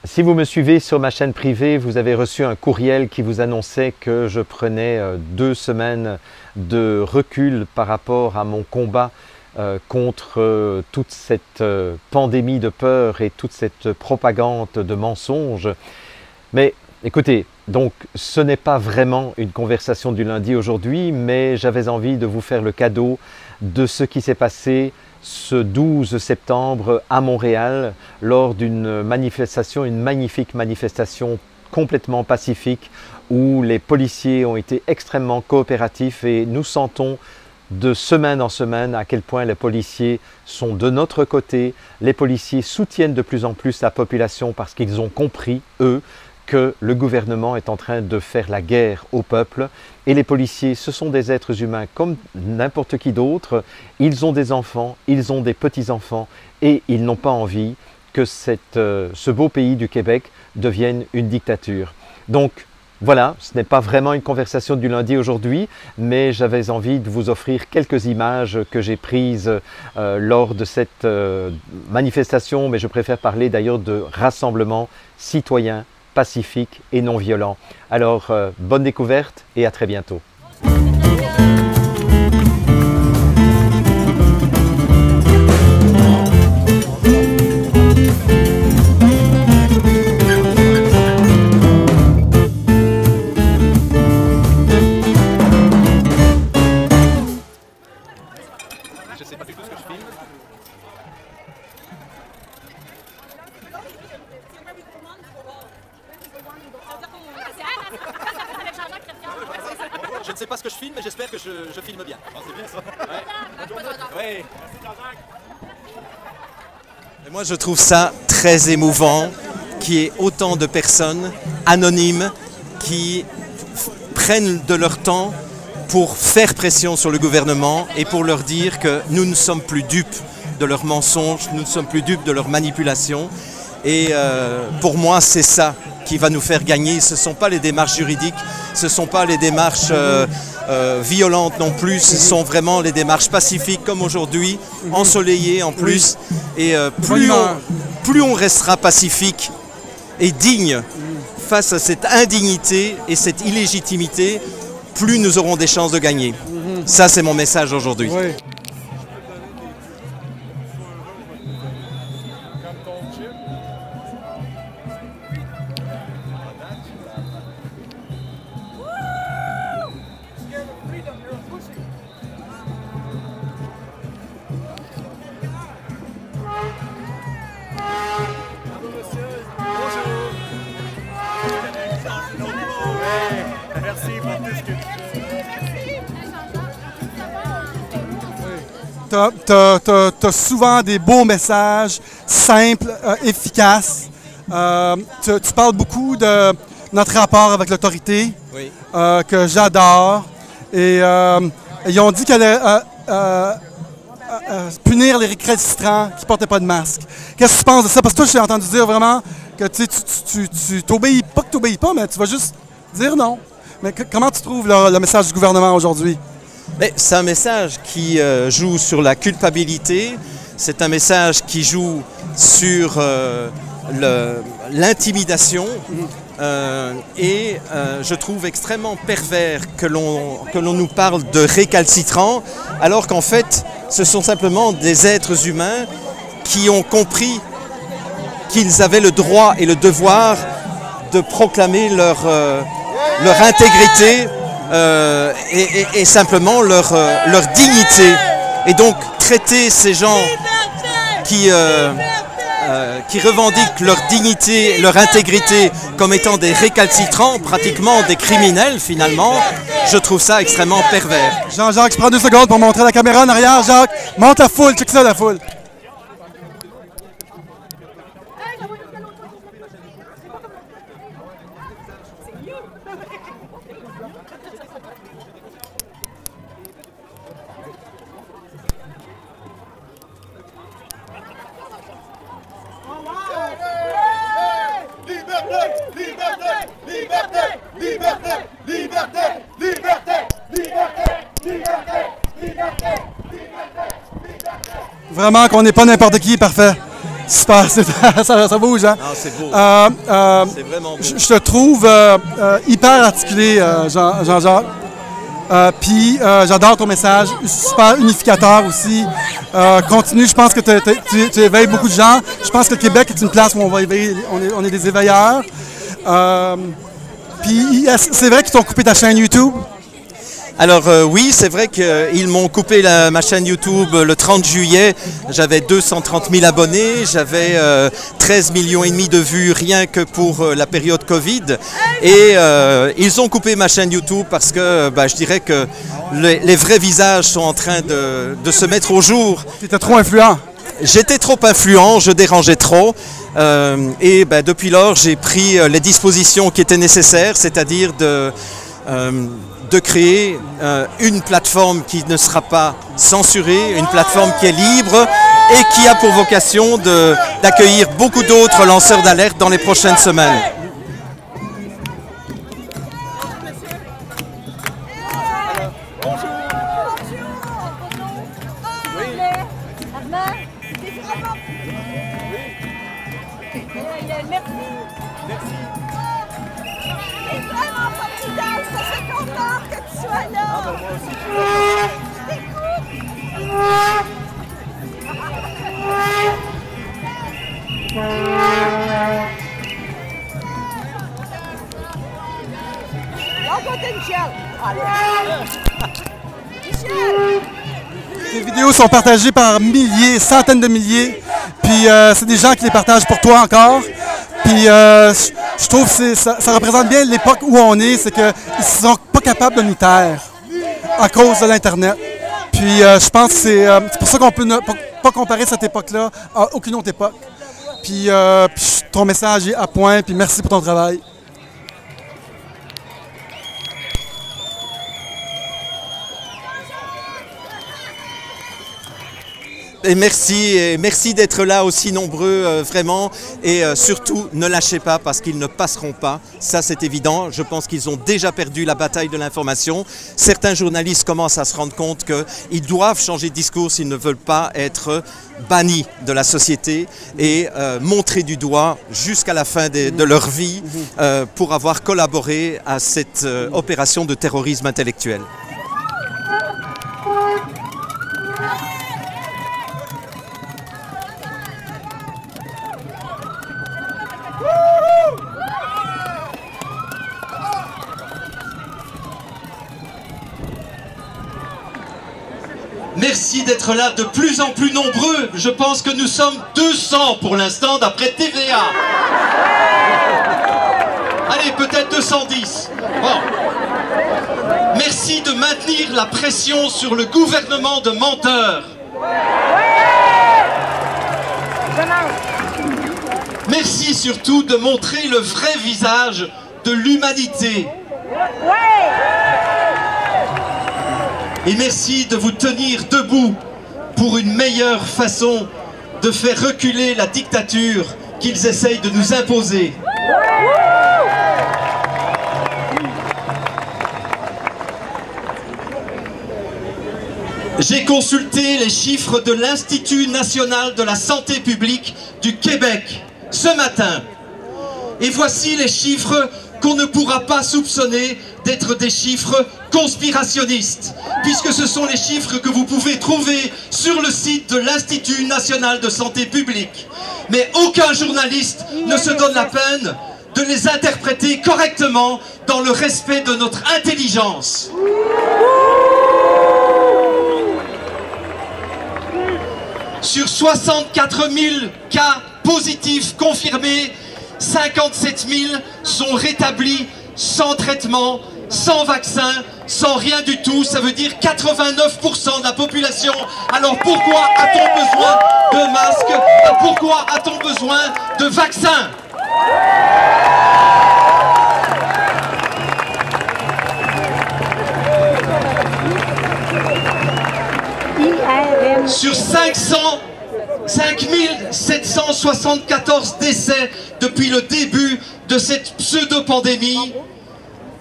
Si vous me suivez sur ma chaîne privée, vous avez reçu un courriel qui vous annonçait que je prenais 2 semaines de recul par rapport à mon combat contre toute cette pandémie de peur et toute cette propagande de mensonges. Mais écoutez, donc ce n'est pas vraiment une conversation du lundi aujourd'hui, mais j'avais envie de vous faire le cadeau de ce qui s'est passé ce 12 septembre à Montréal lors d'une manifestation, une magnifique manifestation complètement pacifique où les policiers ont été extrêmement coopératifs et nous sentons de semaine en semaine à quel point les policiers sont de notre côté. Les policiers soutiennent de plus en plus la population parce qu'ils ont compris, eux, que le gouvernement est en train de faire la guerre au peuple. Et les policiers, ce sont des êtres humains comme n'importe qui d'autre. Ils ont des enfants, ils ont des petits-enfants et ils n'ont pas envie que ce beau pays du Québec devienne une dictature. Donc voilà, ce n'est pas vraiment une conversation du lundi aujourd'hui, mais j'avais envie de vous offrir quelques images que j'ai prises lors de cette manifestation, mais je préfère parler d'ailleurs de rassemblement citoyen, pacifique et non violent. Alors, bonne découverte et à très bientôt. Je sais pas du tout ce que je filme. Je ne sais pas ce que je filme, mais j'espère que je filme bien. Oh, c'est bien ça. Ouais. Et moi, je trouve ça très émouvant qu'il y ait autant de personnes anonymes qui prennent de leur temps pour faire pression sur le gouvernement et pour leur dire que nous ne sommes plus dupes de leurs mensonges, nous ne sommes plus dupes de leurs manipulations. Et pour moi, c'est ça qui va nous faire gagner. Ce ne sont pas les démarches juridiques, ce ne sont pas les démarches violentes non plus, ce sont vraiment les démarches pacifiques comme aujourd'hui, ensoleillées en plus. Et plus on restera pacifique et digne face à cette indignité et cette illégitimité, plus nous aurons des chances de gagner. Ça, c'est mon message aujourd'hui. Oui. Merci pour tout ce que tu fais. Tu as souvent des beaux messages, simples, efficaces. Tu parles beaucoup de notre rapport avec l'autorité, Oui. Que j'adore. Et ils ont dit qu'elle allait punir les récalcitrants qui ne portaient pas de masque. Qu'est-ce que tu penses de ça? Parce que toi, j'ai entendu dire vraiment que tu t'obéis, pas que tu n'obéis pas, mais tu vas juste dire non. Mais comment tu trouves le message du gouvernement aujourd'hui? C'est un message qui joue sur la culpabilité, c'est un message qui joue sur l'intimidation et je trouve extrêmement pervers que l'on nous parle de récalcitrants alors qu'en fait ce sont simplement des êtres humains qui ont compris qu'ils avaient le droit et le devoir de proclamer leur intégrité et simplement leur dignité. Et donc traiter ces gens qui revendiquent leur dignité, leur intégrité comme étant des récalcitrants, pratiquement des criminels finalement, je trouve ça extrêmement pervers. Jean-Jacques, je prends 2 secondes pour montrer la caméra en arrière. Jacques, monte la foule, check ça la foule. Vraiment qu'on n'est pas n'importe qui, parfait. Super, ça bouge, hein? Non, c'est beau. C'est vraiment beau. Je te trouve hyper articulé, Jean-Jacques. Puis j'adore ton message, super unificateur aussi. Continue, je pense que tu éveilles beaucoup de gens. Je pense que le Québec est une place où on va éveiller, on est des éveilleurs. Puis c'est vrai qu'ils t'ont coupé ta chaîne YouTube? Alors oui, c'est vrai qu'ils m'ont coupé ma chaîne YouTube le 30 juillet. J'avais 230 000 abonnés, j'avais 13 millions et demi de vues rien que pour la période Covid. Et ils ont coupé ma chaîne YouTube parce que je dirais que les vrais visages sont en train de se mettre au jour. Tu étais trop influent. J'étais trop influent, je dérangeais trop. Et depuis lors, j'ai pris les dispositions qui étaient nécessaires, c'est-à-dire de créer une plateforme qui ne sera pas censurée, une plateforme qui est libre et qui a pour vocation d'accueillir beaucoup d'autres lanceurs d'alerte dans les prochaines semaines. Tes vidéos sont partagées par milliers, centaines de milliers. Puis c'est des gens qui les partagent pour toi encore. Puis je trouve que ça représente bien l'époque où on est, c'est qu'ils ne sont pas capables de nous taire à cause de l'Internet. Puis je pense que c'est pour ça qu'on peut pas comparer cette époque-là à aucune autre époque. Puis ton message est à point, puis merci pour ton travail. Et merci d'être là aussi nombreux, vraiment. Et surtout, ne lâchez pas parce qu'ils ne passeront pas. Ça, c'est évident. Je pense qu'ils ont déjà perdu la bataille de l'information. Certains journalistes commencent à se rendre compte qu'ils doivent changer de discours s'ils ne veulent pas être bannis de la société et montrés du doigt jusqu'à la fin de leur vie pour avoir collaboré à cette opération de terrorisme intellectuel. Merci d'être là de plus en plus nombreux. Je pense que nous sommes 200 pour l'instant d'après TVA. Allez, peut-être 210. Bon. Merci de maintenir la pression sur le gouvernement de menteurs. Merci surtout de montrer le vrai visage de l'humanité. Et merci de vous tenir debout pour une meilleure façon de faire reculer la dictature qu'ils essayent de nous imposer. J'ai consulté les chiffres de l'Institut national de la santé publique du Québec ce matin. Et voici les chiffres qu'on ne pourra pas soupçonner d'être des chiffres conspirationnistes, puisque ce sont les chiffres que vous pouvez trouver sur le site de l'Institut national de santé publique. Mais aucun journaliste ne se donne la peine de les interpréter correctement dans le respect de notre intelligence. Sur 64 000 cas positifs confirmés, 57 000 sont rétablis sans traitement, sans vaccin, sans rien du tout. Ça veut dire 89% de la population. Alors pourquoi a-t-on besoin de masques? Pourquoi a-t-on besoin de vaccins? Sur 5774 décès depuis le début de cette pseudo-pandémie,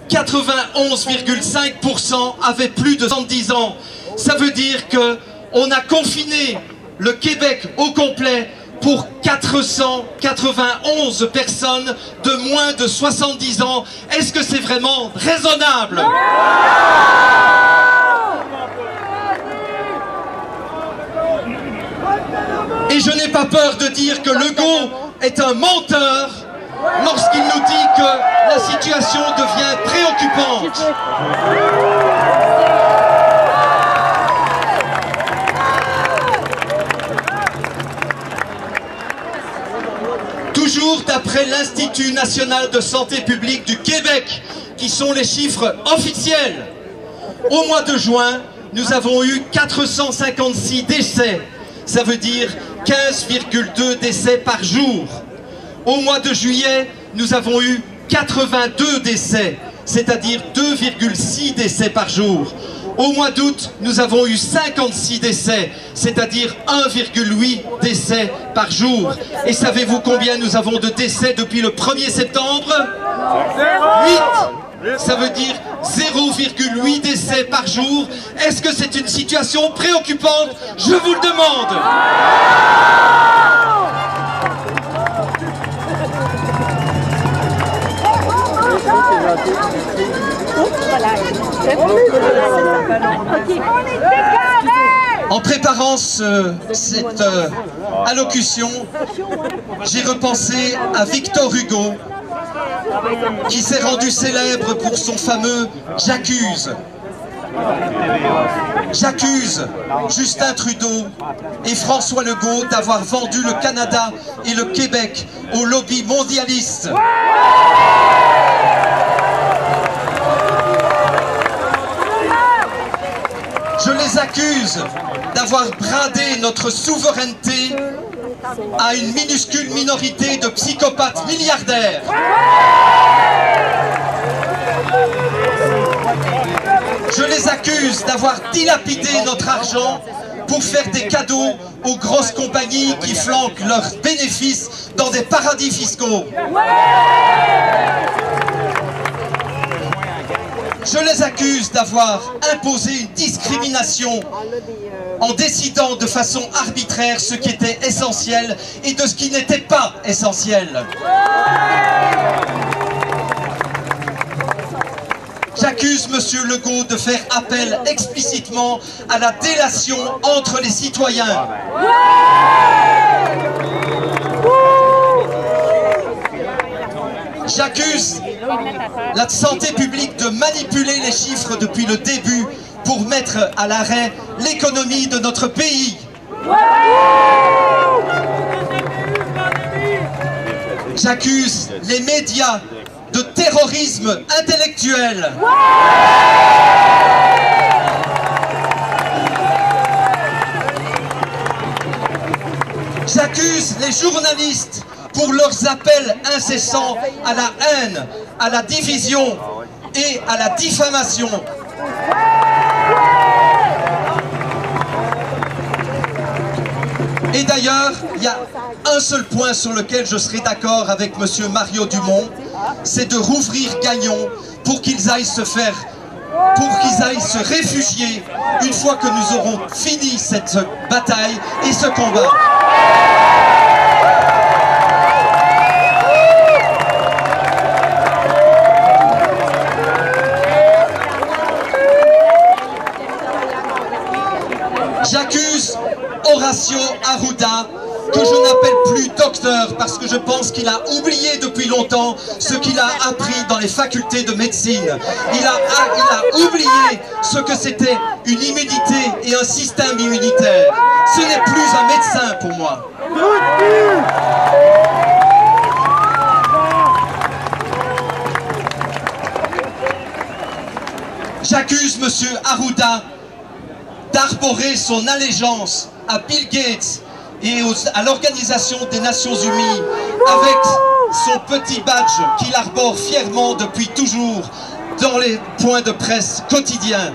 91,5% avaient plus de 70 ans. Ça veut dire qu'on a confiné le Québec au complet pour 491 personnes de moins de 70 ans. Est-ce que c'est vraiment raisonnable? Et je n'ai pas peur de dire que Legault est un menteur lorsqu'il nous dit que la situation devient préoccupante. Toujours d'après l'Institut national de santé publique du Québec, qui sont les chiffres officiels, au mois de juin, nous avons eu 456 décès. Ça veut dire 15,2 décès par jour. Au mois de juillet, nous avons eu 82 décès, c'est-à-dire 2,6 décès par jour. Au mois d'août, nous avons eu 56 décès, c'est-à-dire 1,8 décès par jour. Et savez-vous combien nous avons de décès depuis le 1er septembre? 8! Ça veut dire 0,8 décès par jour. Est-ce que c'est une situation préoccupante? Je vous le demande. En préparant cette allocution, j'ai repensé à Victor Hugo, qui s'est rendu célèbre pour son fameux « J'accuse ». J'accuse Justin Trudeau et François Legault d'avoir vendu le Canada et le Québec au lobby mondialiste. Je les accuse d'avoir bradé notre souveraineté à une minuscule minorité de psychopathes milliardaires. Je les accuse d'avoir dilapidé notre argent pour faire des cadeaux aux grosses compagnies qui flanquent leurs bénéfices dans des paradis fiscaux. Je les accuse d'avoir imposé une discrimination en décidant de façon arbitraire ce qui était essentiel et de ce qui n'était pas essentiel. J'accuse M. Legault de faire appel explicitement à la délation entre les citoyens. J'accuse la santé publique de manipuler les chiffres depuis le début pour mettre à l'arrêt l'économie de notre pays. J'accuse les médias de terrorisme intellectuel. J'accuse les journalistes pour leurs appels incessants à la haine, à la division et à la diffamation. Et d'ailleurs, il y a un seul point sur lequel je serai d'accord avec M. Mario Dumont, c'est de rouvrir Gagnon pour qu'ils aillent se réfugier une fois que nous aurons fini cette bataille et ce combat. J'accuse Horacio Arruda, que je n'appelle plus docteur parce que je pense qu'il a oublié depuis longtemps ce qu'il a appris dans les facultés de médecine. Il a oublié ce que c'était une immunité et un système immunitaire. Ce n'est plus un médecin pour moi. J'accuse M. Arruda d'arborer son allégeance à Bill Gates et à l'Organisation des Nations Unies avec son petit badge qu'il arbore fièrement depuis toujours dans les points de presse quotidiens.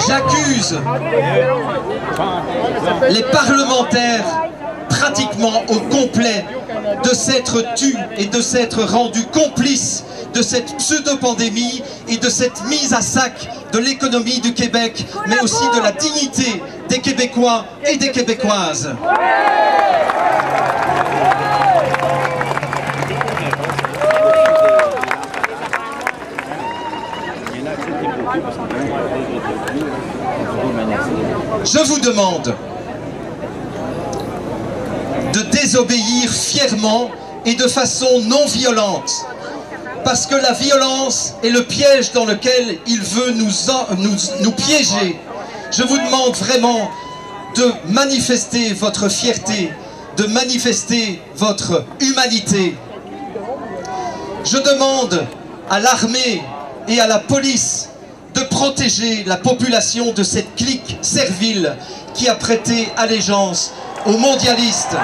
J'accuse les parlementaires pratiquement au complet de s'être tus et de s'être rendus complices de cette pseudo-pandémie et de cette mise à sac de l'économie du Québec, mais aussi de la dignité des Québécois et des Québécoises. Je vous demande de désobéir fièrement et de façon non violente, parce que la violence est le piège dans lequel il veut nous piéger. Je vous demande vraiment de manifester votre fierté, de manifester votre humanité. Je demande à l'armée et à la police de protéger la population de cette clique servile qui a prêté allégeance aux mondialistes.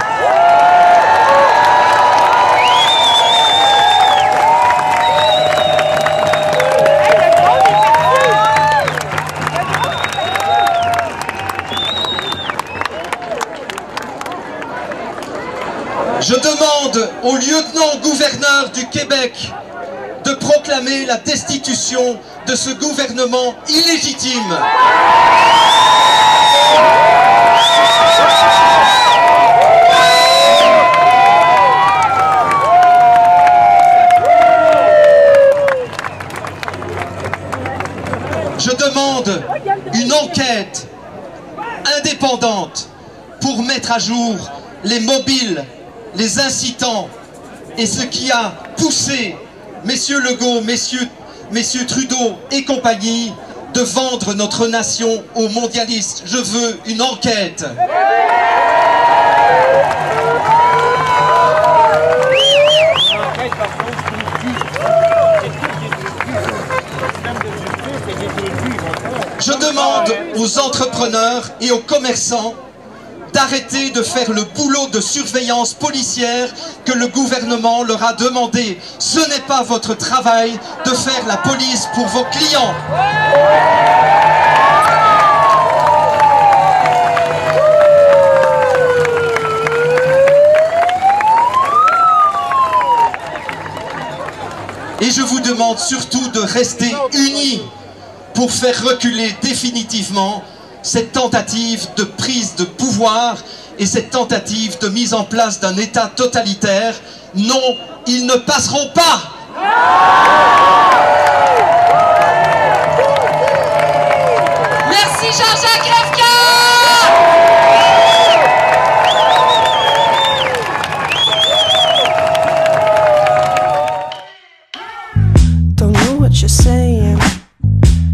Je demande au lieutenant-gouverneur du Québec de proclamer la destitution de ce gouvernement illégitime. Je demande une enquête indépendante pour mettre à jour les mobiles, les incitants et ce qui a poussé messieurs Legault, messieurs Trudeau et compagnie de vendre notre nation aux mondialistes. Je veux une enquête. Je demande aux entrepreneurs et aux commerçants d'arrêter de faire le boulot de surveillance policière que le gouvernement leur a demandé. Ce n'est pas votre travail de faire la police pour vos clients. Et je vous demande surtout de rester unis pour faire reculer définitivement cette tentative de prise de pouvoir et cette tentative de mise en place d'un État totalitaire. Non, ils ne passeront pas. Merci Jean-Jacques Lefka. Don't know what you're saying.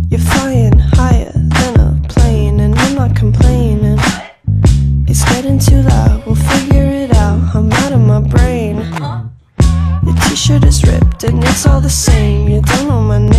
You're flying higher than a plane, and I'm not complaining. It's getting too loud, we'll figure it out. I'm out of my brain. Your t-shirt is ripped and it's all the same. You don't know my name.